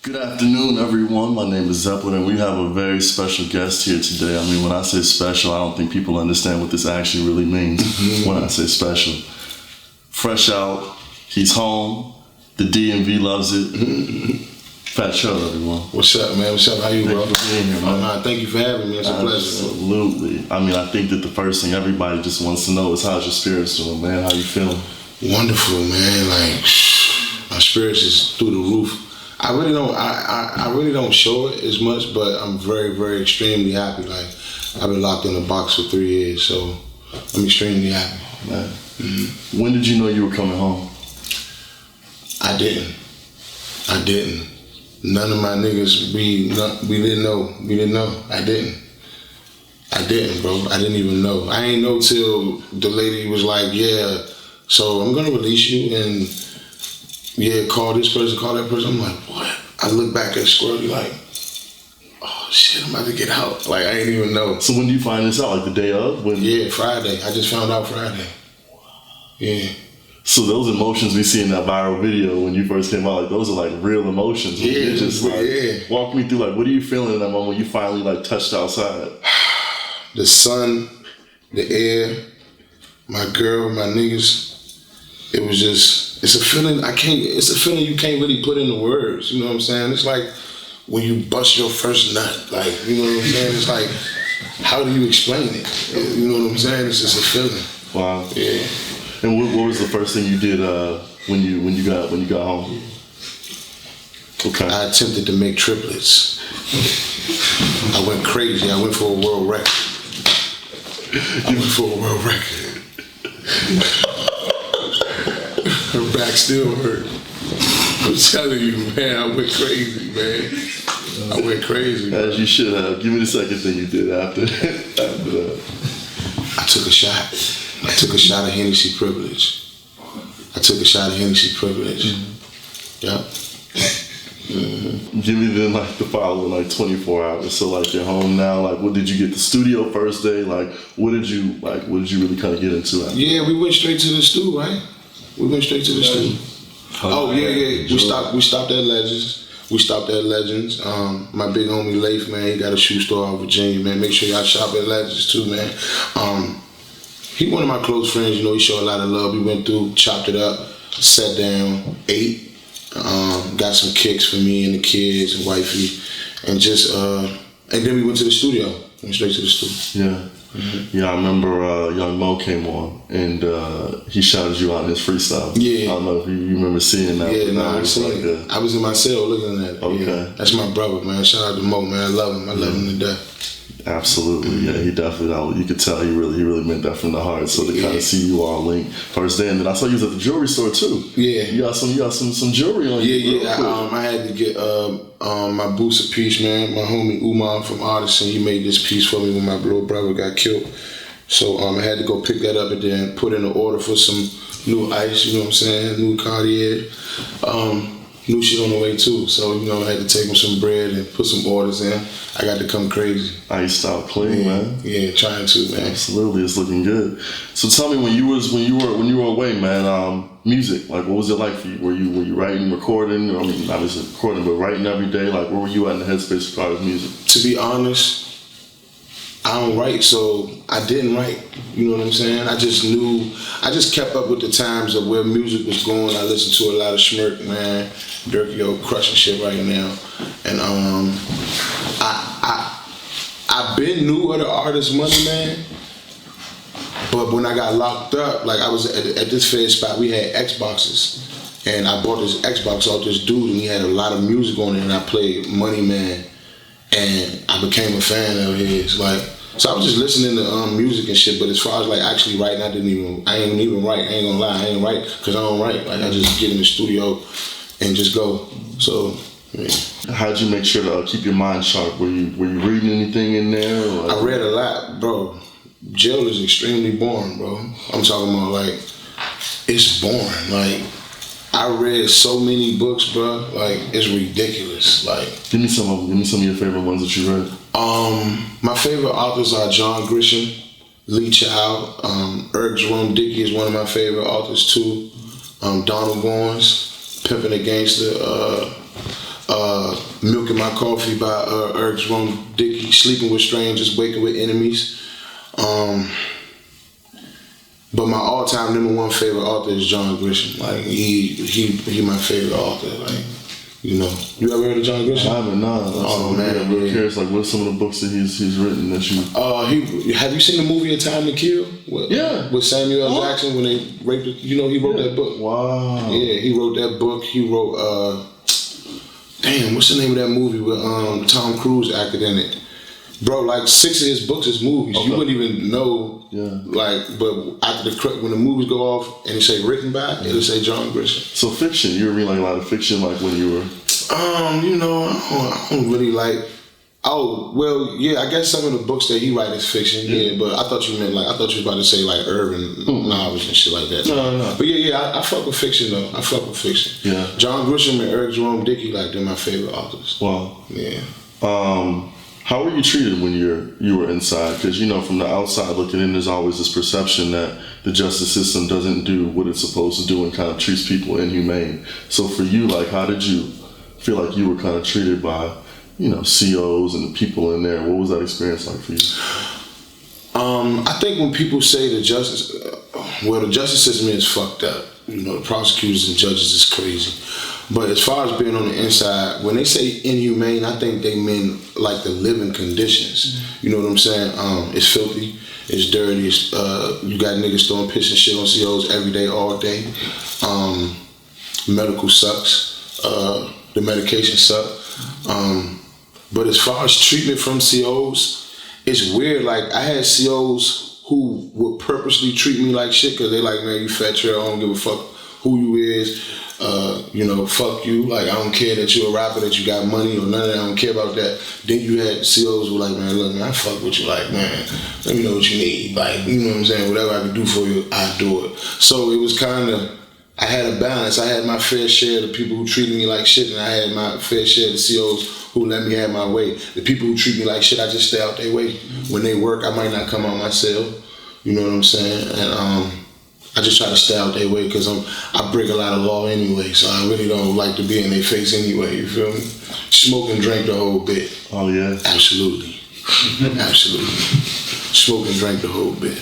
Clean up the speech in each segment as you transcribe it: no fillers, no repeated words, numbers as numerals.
Good afternoon, everyone. My name is Zeplyn, and we have a very special guest here today. I mean, when I say special, I don't think people understand what this actually really means when I say special. Fresh out, he's home, the DMV loves it. Fat Trel, everyone. What's up, man? What's up? How you, bro? Thank you for being here, man. Nah, thank you for having me. It's a pleasure. Absolutely. I mean, I think that the first thing everybody just wants to know is how's your spirits doing, man? How you feeling? Wonderful, man. Like, my spirits is through the roof. I really don't show it as much, but I'm very, very extremely happy. Like, I've been locked in a box for 3 years, so I'm extremely happy. Man. Mm-hmm. When did you know you were coming home? I didn't. None of my niggas, we didn't know. I didn't, bro. I didn't even know. I ain't know till the lady was like, yeah, so I'm gonna release you and yeah, call this person, call that person. I'm like, what? I look back at Squirty like, oh shit, I'm about to get out. Like, I ain't even know. So when do you find this out? Like the day of? Yeah, Friday. I just found out Friday. Yeah. So those emotions we see in that viral video when you first came out, like those are like real emotions. Yeah, just like, walk me through, like, what are you feeling in that moment when you finally like touched outside? The sun, the air, my girl, my niggas. It was just, it's a feeling you can't really put into words, you know what I'm saying? It's like when you bust your first nut, like, you know what I'm saying? It's like, how do you explain it? You know what I'm saying? It's just a feeling. Wow. Yeah. And what was the first thing you did when you got home? Okay. I attempted to make triplets. I went crazy. I went for a world record. Her back still hurt. I'm telling you, man, I went crazy, man. I went crazy. As you should have. Give me the second thing you did after that. I took a shot. I took a shot of Hennessy Privilege. Yep. Mm-hmm. Give me then like the following like 24 hours. So like you're home now. Like, what did you get the studio first day? Like, what did you really kind of get into after? Yeah, we went straight to the stew, right? Oh yeah. We stopped at Legends. My big homie Leif, man, he got a shoe store out in Virginia, man. Make sure y'all shop at Legends too, man. He one of my close friends, you know, he showed a lot of love. We went through, chopped it up, sat down, ate, got some kicks for me and the kids and wifey, and just and then we went to the studio. Went straight to the studio. Yeah. Mm-hmm. Yeah, I remember Young Mo came on and he shouted you out in his freestyle. Yeah. I don't know if you remember seeing that. Yeah, I seen it. I was in my cell looking at it. Okay. Yeah. That's my brother, man. Shout out to Mo, man. I love him. I love him to death. Absolutely, yeah. He definitely, you could tell he really meant that from the heart. So to kind of see you all linked first day, and then I saw you was at the jewelry store too. Yeah, you got some jewelry on you. Yeah. I had to get my boots a piece, man. My homie Umar from Artisan, he made this piece for me when my little brother got killed. So I had to go pick that up and then put in an order for some new ice. You know what I'm saying? New Cartier. New shit on the way too, so you know I had to take him some bread and put some orders in. I got to come crazy. Iced out clean, man. Yeah, trying to, man. Absolutely, it's looking good. So tell me, when you were away, man, music, like what was it like for you? Were you writing, recording? I mean, obviously recording, but writing every day. Like, where were you at in the headspace as far as music? To be honest, I don't write, so I didn't write. You know what I'm saying? I just kept up with the times of where music was going. I listened to a lot of Schmirk, man. Dirk, crushing shit right now. And I been knew of the artist Money Man, but when I got locked up, like I was at this fair spot, we had Xboxes, and I bought this Xbox off this dude, and he had a lot of music on it, and I played Money Man, and I became a fan of his. Like, so I was just listening to music and shit, but as far as like actually writing, I ain't even write. I ain't gonna lie, I ain't write because I don't write. Like, I just get in the studio and just go. So, yeah. How'd you make sure to keep your mind sharp? Were you reading anything in there? Or? I read a lot, bro. Jail is extremely boring, bro. I'm talking about like, it's boring. Like, I read so many books, bro. Like, it's ridiculous. Like, give me some of your favorite ones that you read. My favorite authors are John Grisham, Lee Child, Eric Jerome Dickey is one of my favorite authors too. Donald Goins, Pimpin' a Gangster, Milking My Coffee by Eric Jerome Dickey, Sleeping with Strangers, Waking with Enemies. But my all-time #1 favorite author is John Grisham. Like he my favorite author. Like, you know, you ever heard of John Grisham? I haven't. Oh man, I'm really curious. Like, what's some of the books that he's written that you? Have you seen the movie A Time to Kill? With Samuel L. Jackson when they raped. You know, he wrote that book. Wow. Yeah, he wrote that book. He wrote. Damn, what's the name of that movie with Tom Cruise acted in it? Bro, like 6 of his books is movies. Okay. You wouldn't even know. Yeah. Like, but after when the movies go off and it say written by, it'll say John Grisham. So fiction, you were reading like a lot of fiction, like when you were. You know, I don't really like. Oh well, yeah. I guess some of the books that he writes is fiction. Yeah, but I thought you meant like I thought you was about to say like urban novels and shit like that. No. But I fuck with fiction though. I fuck with fiction. Yeah. John Grisham and Eric Jerome Dickey, like, they're my favorite authors. Wow. Yeah. How were you treated when you were inside? Because, you know, from the outside looking in, there's always this perception that the justice system doesn't do what it's supposed to do and kind of treats people inhumane. So for you, like, how did you feel like you were kind of treated by, you know, COs and the people in there? What was that experience like for you? I think when people say the justice system is fucked up. You know, the prosecutors and judges is crazy. But as far as being on the inside, when they say inhumane, I think they mean like the living conditions. You know what I'm saying? It's filthy, it's dirty, you got niggas throwing piss and shit on COs every day, all day. Medical sucks. The medication sucks. But as far as treatment from COs, it's weird. Like, I had COs who would purposely treat me like shit because they like, man, you fat Trel, I don't give a fuck who you is. You know, fuck you. Like, I don't care that you're a rapper, that you got money or none of that. I don't care about that. Then you had COs who were like, man, look, man, I fuck with you. Like, man, let me know what you need. Like, you know what I'm saying? Whatever I can do for you, I do it. So it was kind of, I had a balance. I had my fair share of the people who treated me like shit, and I had my fair share of the COs who let me have my way. The people who treat me like shit, I just stay out their way. When they work, I might not come out my cell. You know what I'm saying? And I just try to stay out their way because I break a lot of law anyway, so I really don't like to be in their face anyway, you feel me? Smoke and drink the whole bit. Oh, yeah? Absolutely. Absolutely. Smoke and drink the whole bit.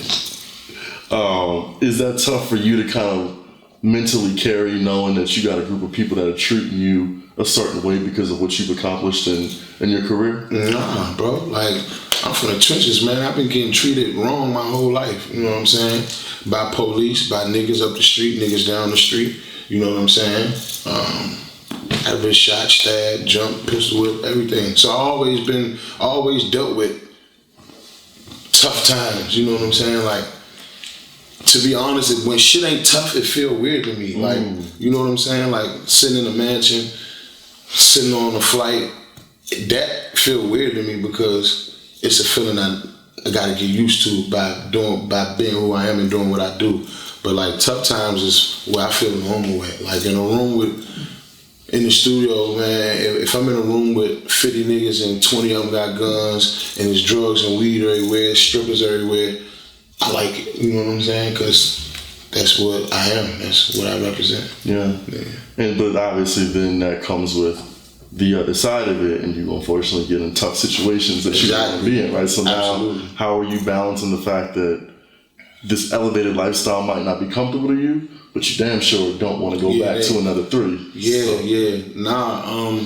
Is that tough for you to kind of mentally carry, knowing that you got a group of people that are treating you a certain way because of what you've accomplished in your career? Nah, bro. Like, I'm from the trenches, man. I've been getting treated wrong my whole life. You know what I'm saying? By police, by niggas up the street, niggas down the street. You know what I'm saying? I've been shot, stabbed, jumped, pistol whipped, everything. So I always dealt with tough times. You know what I'm saying? Like, to be honest, when shit ain't tough, it feel weird to me. Like, you know what I'm saying? Like, sitting in a mansion, sitting on a flight, that feel weird to me because it's a feeling I gotta get used to by being who I am and doing what I do. But like, tough times is where I feel normal at. Like, in a room in the studio, man, if I'm in a room with 50 niggas and 20 of them got guns and there's drugs and weed everywhere, strippers everywhere, I like it, you know what I'm saying? Because that's what I am. That's what I represent. Yeah. But obviously then that comes with the other side of it, and you unfortunately get in tough situations that you don't want to be in, right? So now, how are you balancing the fact that this elevated lifestyle might not be comfortable to you, but you damn sure don't want to go back to another 3? Nah,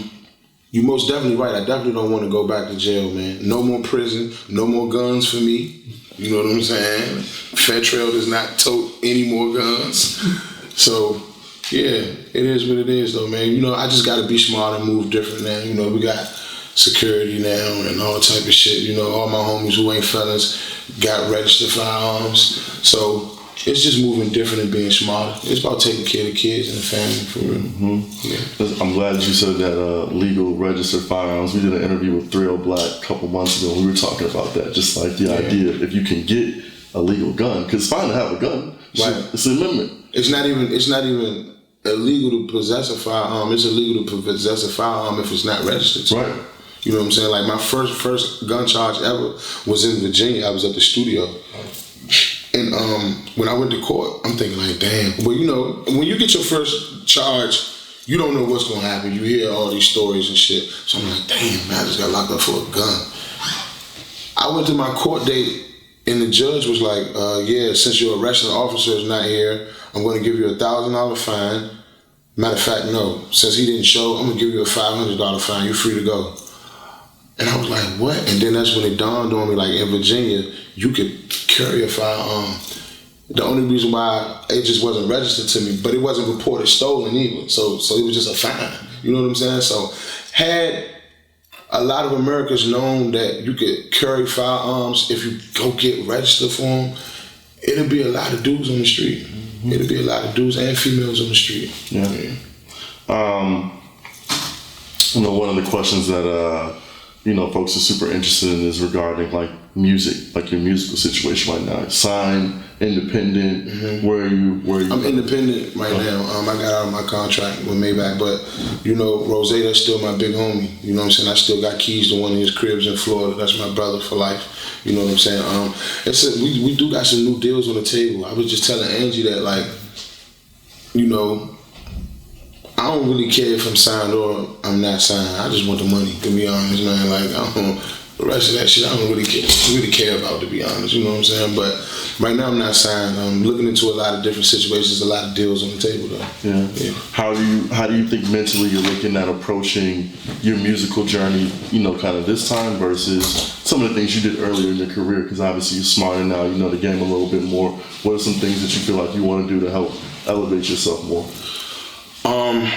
you most definitely right. I definitely don't want to go back to jail, man. No more prison, no more guns for me. You know what I'm saying? Fat Trel does not tote any more guns. So, yeah, it is what it is, though, man. You know, I just got to be smart and move different now. You know, we got security now and all type of shit. You know, all my homies who ain't felons got registered firearms. So it's just moving different and being smarter. It's about taking care of the kids and the family, for real. Yeah. I'm glad you said that legal registered firearms. We did an interview with Trel Black a couple months ago. We were talking about that, just like the idea if you can get a legal gun, because it's fine to have a gun. Right. It's an amendment. It's not even illegal to possess a firearm. It's illegal to possess a firearm if it's not registered. So, right. You know what I'm saying? Like, my first gun charge ever was in Virginia. I was at the studio. And when I went to court, I'm thinking like, damn. Well, you know, when you get your first charge, you don't know what's gonna happen. You hear all these stories and shit. So I'm like, damn, man, I just got locked up for a gun. I went to my court date and the judge was like, yeah, since your arresting officer is not here, I'm gonna give you a $1,000 fine. Matter of fact, no, since he didn't show, I'm gonna give you a $500 fine. You're free to go. And I was like, what? And then that's when it dawned on me, like in Virginia, you could carry a firearm. The only reason why it just wasn't registered to me, but it wasn't reported stolen either. So it was just a fine. You know what I'm saying? So had a lot of Americans known that you could carry firearms if you go get registered for them, it'll be a lot of dudes on the street. Mm-hmm. It'll be a lot of dudes and females on the street. Yeah. You know, one of the questions that you know, folks are super interested in is regarding like music, like your musical situation right now. Signed, independent. Mm-hmm. Where are you? I'm independent right now. I got out of my contract with Maybach, but you know, Rosetta's still my big homie. You know what I'm saying? I still got keys to one of his cribs in Florida. That's my brother for life. You know what I'm saying? We do got some new deals on the table. I was just telling Angie that, like, you know, I don't really care if I'm signed or I'm not signed. I just want the money, to be honest, man. Like, the rest of that shit I don't really care about, to be honest. You know what I'm saying? But right now I'm not signed. I'm looking into a lot of different situations, a lot of deals on the table though. Yeah. How do you think mentally you're looking at approaching your musical journey, you know, kind of this time versus some of the things you did earlier in your career? Because obviously you're smarter now, you know the game a little bit more. What are some things that you feel like you want to do to help elevate yourself more?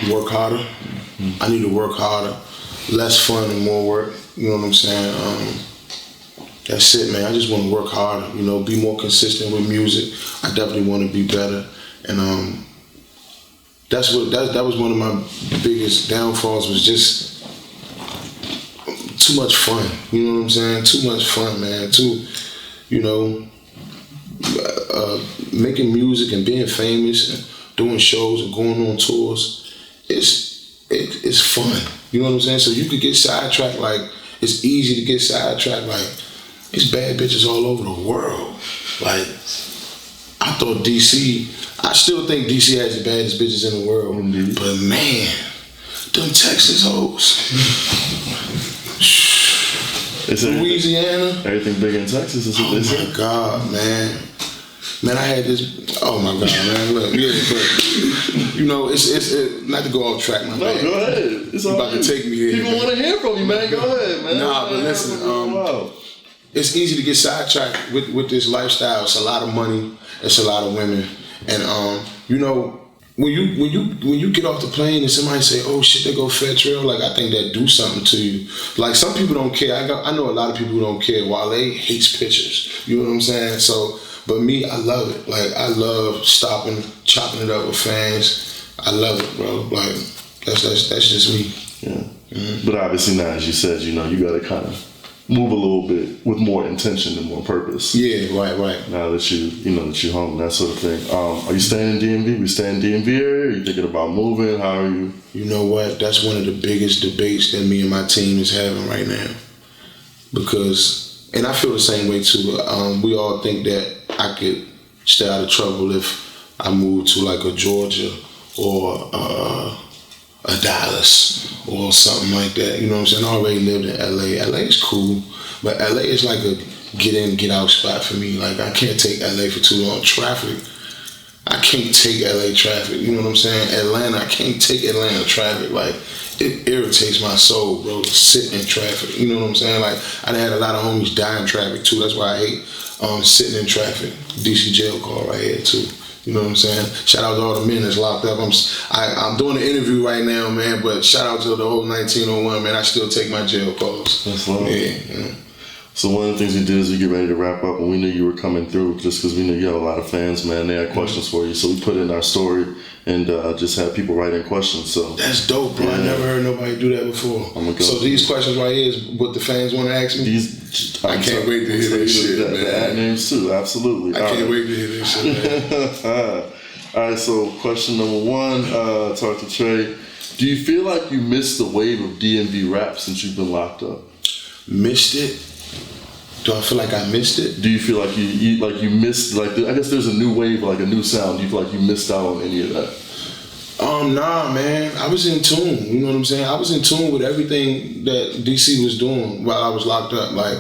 Work harder. Mm-hmm. I need to work harder. Less fun and more work. You know what I'm saying? That's it, man. I just want to work harder. You know, be more consistent with music. I definitely want to be better. And that was one of my biggest downfalls, was just too much fun. You know what I'm saying? Too much fun, man. You know, making music and being famous and doing shows and going on tours, it's fun. You know what I'm saying? So you could get sidetracked. Like, it's easy to get sidetracked. Like, it's bad bitches all over the world. Like, I thought I still think DC has the baddest bitches in the world. Mm-hmm. But man, them Texas hoes. Louisiana. Everything big in Texas is what they say. Oh my God, man. Man, I had this. Oh my God, man! Look, yeah, but you know, it's not to go off track, my man. No, go ahead. It's all about to take me here. People want to hear from you, man. Go ahead, man. Nah, but listen, it's easy to get sidetracked with this lifestyle. It's a lot of money. It's a lot of women, and you know, when you get off the plane and somebody say, "Oh shit, they go Trel," like, I think that do something to you. Like, some people don't care. I know a lot of people who don't care. Wale hates pictures. You know what I'm saying? So. But me, I love it. Like, I love stopping, chopping it up with fans. I love it, bro. Like, that's just me. Yeah. Mm-hmm. But obviously now, as you said, you know, you got to kind of move a little bit with more intention and more purpose. Yeah, right. Now that you're home, that sort of thing. Are you staying in DMV? We staying in DMV area? Are you thinking about moving? How are you? You know what? That's one of the biggest debates that me and my team is having right now. Because, and I feel the same way too. We all think that I could stay out of trouble if I moved to like a Georgia or a Dallas or something like that. You know what I'm saying? I already lived in LA. LA is cool, but LA is like a get in, get out spot for me. Like, I can't take LA for too long. Traffic, I can't take LA traffic. You know what I'm saying? Atlanta, I can't take Atlanta traffic. Like, it irritates my soul, bro, to sit in traffic. You know what I'm saying? Like, I done had a lot of homies die in traffic too. That's why I hate sitting in traffic. DC jail call right here too. You know what I'm saying? Shout out to all the men that's locked up. I'm doing an interview right now, man, but shout out to the whole 1901, man. I still take my jail calls. That's love. Yeah. So one of the things we did is we get ready to wrap up, and we knew you were coming through just because we knew you had a lot of fans, man. They had questions for you, so we put in our story and just had people write in questions. So that's dope, bro. Yeah. I never heard nobody do that before. So these questions right here is what the fans want to ask me? I can't wait to hear this shit, man. The ad names too, absolutely. I can't wait to hear this shit, man. All right, so question number one, talk to Trey. Do you feel like you missed the wave of DMV rap since you've been locked up? Missed it? Do I feel like I missed it? Do you feel like you missed, like, I guess there's a new wave, like a new sound. Do you feel like you missed out on any of that? Nah, man. I was in tune. You know what I'm saying? I was in tune with everything that DC was doing while I was locked up. Like,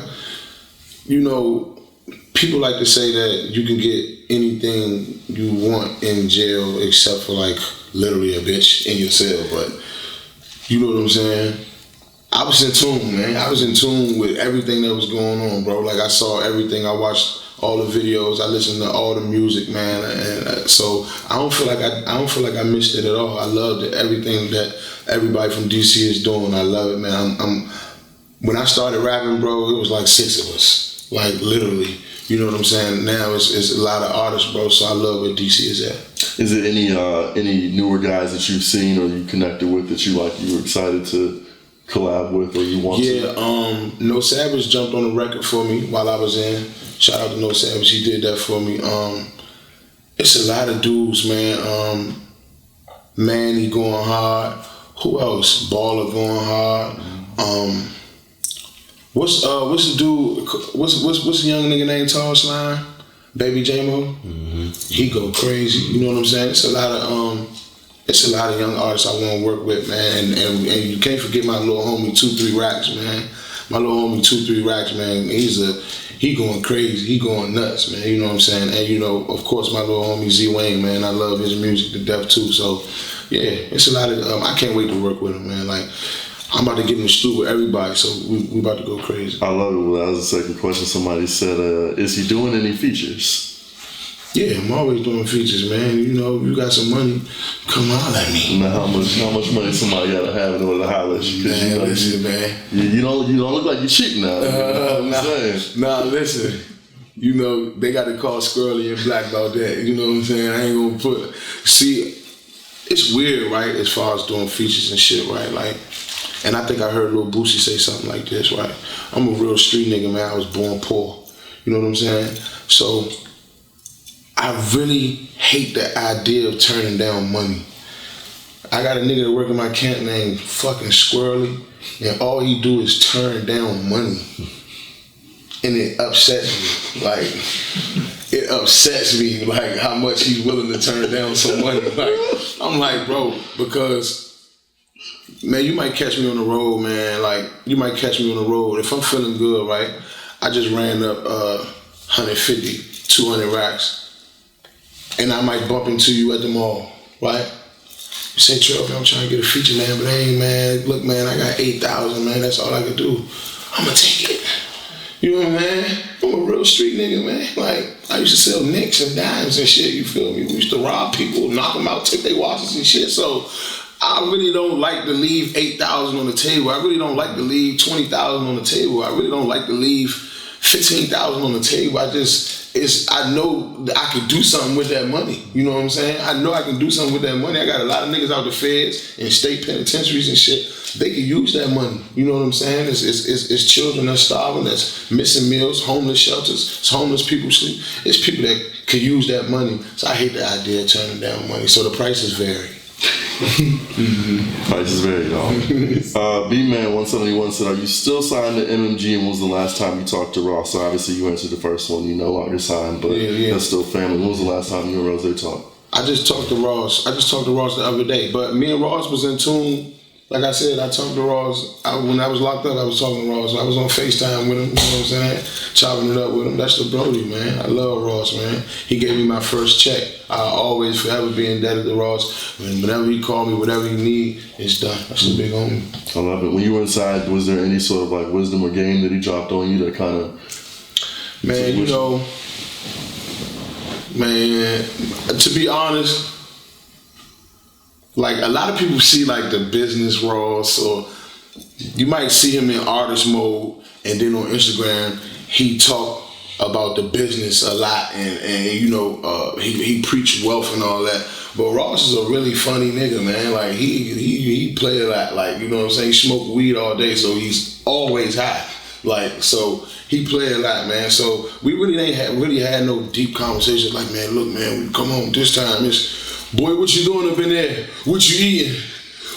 you know, people like to say that you can get anything you want in jail except for like literally a bitch in your cell. But you know what I'm saying? I was in tune, man. I was in tune with everything that was going on, bro. Like I saw everything. I watched all the videos. I listened to all the music, man. And so I don't feel like I missed it at all. I loved everything that everybody from DC is doing. I love it, man. When I started rapping, bro, it was like 6 of us, like literally. You know what I'm saying? Now it's a lot of artists, bro. So I love where DC is at. Is there any newer guys that you've seen or you connected with that you were excited to collab with or you want to? Yeah, No Savage jumped on the record for me while I was in. Shout out to No Savage, he did that for me. It's a lot of dudes, man. Manny going hard. Who else? Baller going hard. What's the dude? What's the young nigga named Tall Slime? Baby J-Mo. Mm-hmm. He go crazy. You know what I'm saying? It's a lot of young artists I want to work with, man. And you can't forget my little homie 2-3 Racks, man. My little homie 2-3 Racks, man. He going crazy. He going nuts, man. You know what I'm saying? And you know, of course, my little homie Z Wayne, man. I love his music to death too. So yeah, it's a lot of. I can't wait to work with him, man. Like I'm about to get in the studio with everybody, so we about to go crazy. I love it. Well, that was the second question. Somebody said, "Is he doing any features?" Yeah, I'm always doing features, man. You know, if you got some money, come holler at me. Now, how much money somebody gotta have in order to holler at you? Man, listen, man. You don't look like you're cheating now. Nah, listen. You know, they got to call Squirrely and Black about that. You know what I'm saying? I ain't gonna see, it's weird, right, as far as doing features and shit, right? Like, and I think I heard Lil Boosie say something like this, right? I'm a real street nigga, man. I was born poor. You know what I'm saying? So I really hate the idea of turning down money. I got a nigga that work in my camp named fucking Squirrely, and all he do is turn down money. And it upsets me. Like, it upsets me, like, how much he's willing to turn down some money. Like, I'm like, bro, because, man, you might catch me on the road, man. Like, you might catch me on the road. If I'm feeling good, right, I just ran up 150, 200 racks. And I might bump into you at the mall, right? You say, Trel, I'm trying to get a feature, man, but hey, man, look, man, I got 8,000, man, that's all I can do. I'ma take it. You know what I mean? I'm a real street nigga, man. Like, I used to sell nicks and dimes and shit, you feel me? We used to rob people, knock them out, take their watches and shit. So I really don't like to leave 8,000 on the table. I really don't like to leave 20,000 on the table. I really don't like to leave 15,000 on the table. I know that I could do something with that money. You know what I'm saying? I know I can do something with that money. I got a lot of niggas out the feds and state penitentiaries and shit. They can use that money. You know what I'm saying? It's children that's starving, that's missing meals, homeless shelters, it's homeless people sleep. It's people that could use that money. So I hate the idea of turning down money. So the prices vary. Prices vary, y'all. B-Man 171 said, "Are you still signed to MMG? And when was the last time you talked to Ross?" So obviously you answered the first one. You know you're signed, but that's still family. When was the last time you and Rose talked? I just talked to Ross the other day. But me and Ross was in tune. Like I said, I talked to Ross. When I was locked up, I was talking to Ross. I was on FaceTime with him, you know what I'm saying? Chopping it up with him. That's the Brody, man. I love Ross, man. He gave me my first check. I'll always forever be indebted to Ross. Whenever he called me, whatever he need, it's done. That's the big homie. I love it. When you were inside, was there any sort of like wisdom or game that he dropped on you that kind of... Man, you know, man, to be honest, like a lot of people see like the business Ross, or you might see him in artist mode, and then on Instagram he talk about the business a lot, and you know he preach wealth and all that. But Ross is a really funny nigga, man. Like he play a lot, like, you know what I'm saying. He smoke weed all day, so he's always high. Like, so he play a lot, man. So we really had no deep conversations. Like, man, look, man, come on, this time it's, boy, what you doing up in there? What you eating?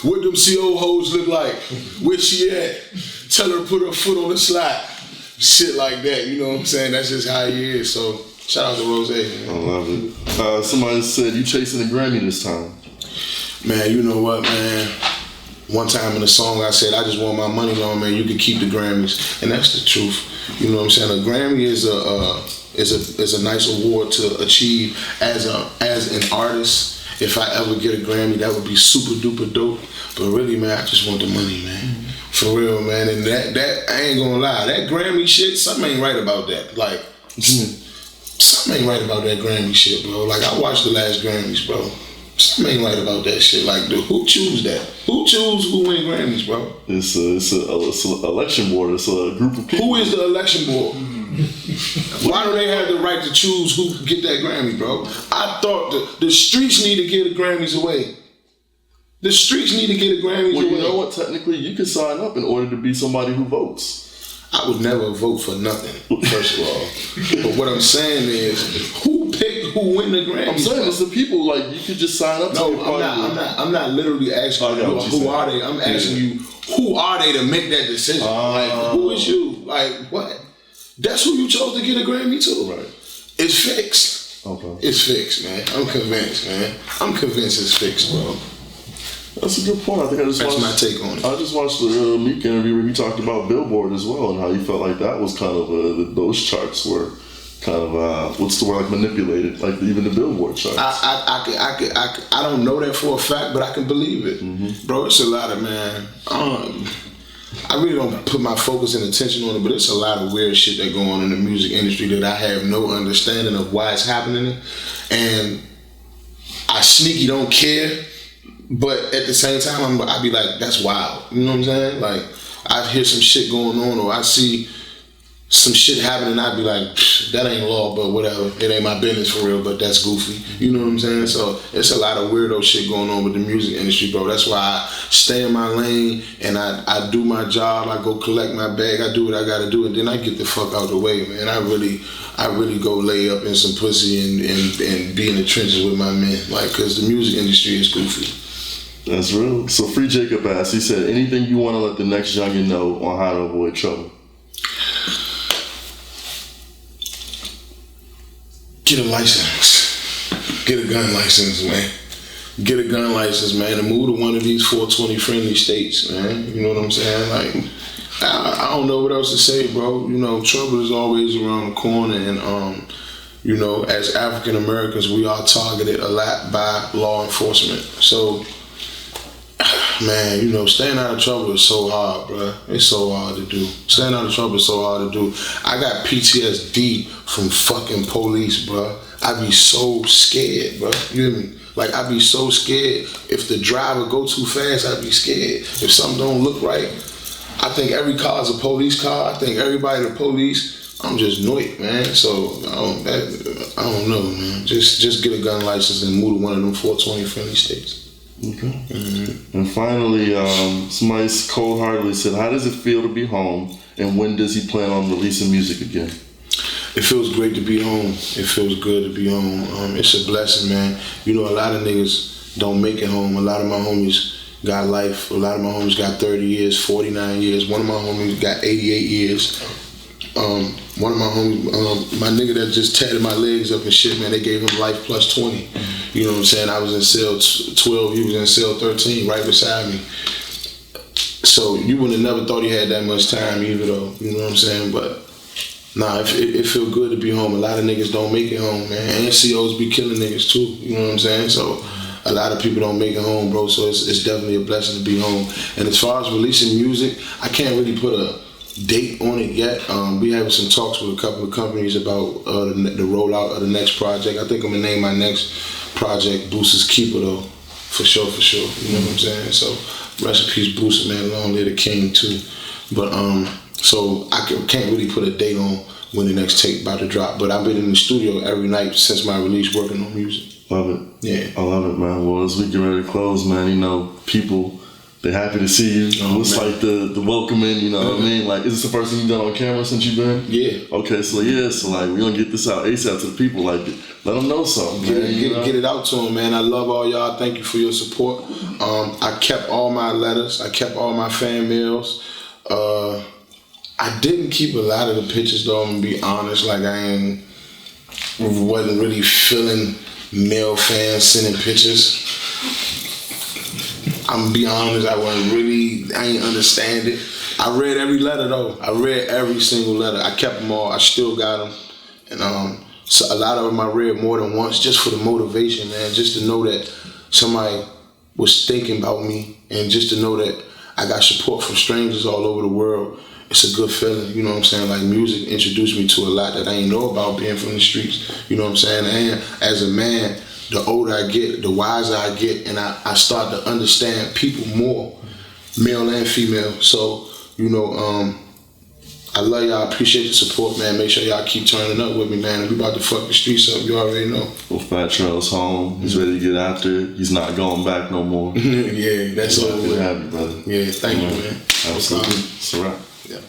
What them CO hoes look like? Where she at? Tell her to put her foot on the slide. Shit like that, you know what I'm saying? That's just how he is. So shout out to Rose, man. I love it. Somebody said, you chasing a Grammy this time? Man, you know what, man? One time in a song I said, I just want my money on, man. You can keep the Grammys. And that's the truth. You know what I'm saying? A Grammy is a nice award to achieve as an artist. If I ever get a Grammy, that would be super duper dope. But really, man, I just want the money, man. For real, man. And that I ain't gonna lie, that Grammy shit, something ain't right about that. Like, something ain't right about that Grammy shit, bro. Like, I watched the last Grammys, bro. Something ain't right about that shit. Like, dude, who choose that? Who choose who win Grammys, bro? It's an election board. It's a group of people. Who is the election board? Why do they have the right to choose who can get that Grammy, bro? I thought the streets need to give the Grammys away. The streets need to get the Grammys away. Well, you know what? Technically, you can sign up in order to be somebody who votes. I would never vote for nothing, first of all. But what I'm saying is, who picked who win the Grammys? I'm saying it's the people. Like, you could just sign up. No, I'm not literally asking you who are they. I'm asking you who are they to make that decision. Like, who is you? Like, what? That's who you chose to get a Grammy to. Right. It's fixed. Okay. It's fixed, man. I'm convinced, man. I'm convinced it's fixed, bro. That's a good point. I think That's my take on it. I just watched the Meek interview where he talked about Billboard as well and how he felt like that was kind of those charts were kind of what's the word, like manipulated, like even the Billboard charts. I don't know that for a fact, but I can believe it, bro. It's a lot of I really don't put my focus and attention on it, but it's a lot of weird shit that go on in the music industry that I have no understanding of why it's happening, and I sneaky don't care. But at the same time, I'd be like, that's wild. You know what I'm saying? Like, I'd hear some shit going on, or I see some shit happening, I'd be like, that ain't law, but whatever. It ain't my business for real, but that's goofy. You know what I'm saying? So it's a lot of weirdo shit going on with the music industry, bro. That's why I stay in my lane and I do my job. I go collect my bag. I do what I gotta do, and then I get the fuck out the way, man. I really go lay up in some pussy and be in the trenches with my men, like, cause the music industry is goofy. That's real. So Free Jacob asked, he said, anything you want to let the next youngin' know on how to avoid trouble? Get a license. Get a gun license, man. Get a gun license, man, and move to one of these 420 friendly states, man. You know what I'm saying? Like, I don't know what else to say, bro. You know, trouble is always around the corner, and you know, as African Americans, we are targeted a lot by law enforcement. So, man, you know, staying out of trouble is so hard, bro. It's so hard to do. Staying out of trouble is so hard to do. I got PTSD from fucking police, bro. I be so scared, bro. You hear me? Like, I be so scared. If the driver go too fast, I be scared. If something don't look right, I think every car is a police car. I think everybody the police. I'm just annoyed, man. So I don't know, man. Just get a gun license and move to one of them 420 friendly states. Okay. And finally, somebody cold-heartedly said, how does it feel to be home, and when does he plan on releasing music again? It feels great to be home. It feels good to be home. It's a blessing, man. You know, a lot of niggas don't make it home. A lot of my homies got life. A lot of my homies got 30 years, 49 years. One of my homies got 88 years. One of my homies, my nigga that just tatted my legs up and shit, man, they gave him life plus 20. You know what I'm saying? I was in cell 12, he was in cell 13, right beside me. So you would have never thought he had that much time either though, you know what I'm saying? But nah, it feel good to be home. A lot of niggas don't make it home, man. And COs be killing niggas too, you know what I'm saying? So a lot of people don't make it home, bro, so it's definitely a blessing to be home. And as far as releasing music, I can't really put a date on it yet. We having some talks with a couple of companies about the rollout of the next project. I think I'm gonna name my next project Boosters Keeper though, for sure. You know what I'm saying? So rest in peace, Booster, man. Long live the king too. But so I can't really put a date on when the next tape about to drop. But I've been in the studio every night since my release working on music. Love it. Yeah, I love it, man. Well, as we get ready to close, man, you know, people, they're happy to see you. What's like the welcoming, you know what I mean? Like, is this the first thing you've done on camera since you've been? Yeah. Okay, so like, we're gonna get this out ASAP to the people. Like, let them know something, man. Get it out to them, man. I love all y'all. Thank you for your support. I kept all my letters. I kept all my fan mails. I didn't keep a lot of the pictures, though, I'm gonna be honest. Like, I wasn't really feeling male fans sending pictures. I'm gonna be honest, I ain't understand it. I read every letter though. I read every single letter. I kept them all. I still got them. And so a lot of them I read more than once just for the motivation, man. Just to know that somebody was thinking about me, and just to know that I got support from strangers all over the world. It's a good feeling, you know what I'm saying? Like, music introduced me to a lot that I ain't know about being from the streets, you know what I'm saying? And as a man, the older I get, the wiser I get, and I start to understand people more, male and female. So, you know, I love y'all. I appreciate the support, man. Make sure y'all keep turning up with me, man. And we about to fuck the streets up. You already know. Well, Fat Trel's home. He's ready to get after it. He's not going back no more. Yeah, that's all. Good to have you, brother. Yeah, thank you, man. Absolutely. It's a wrap. Yeah.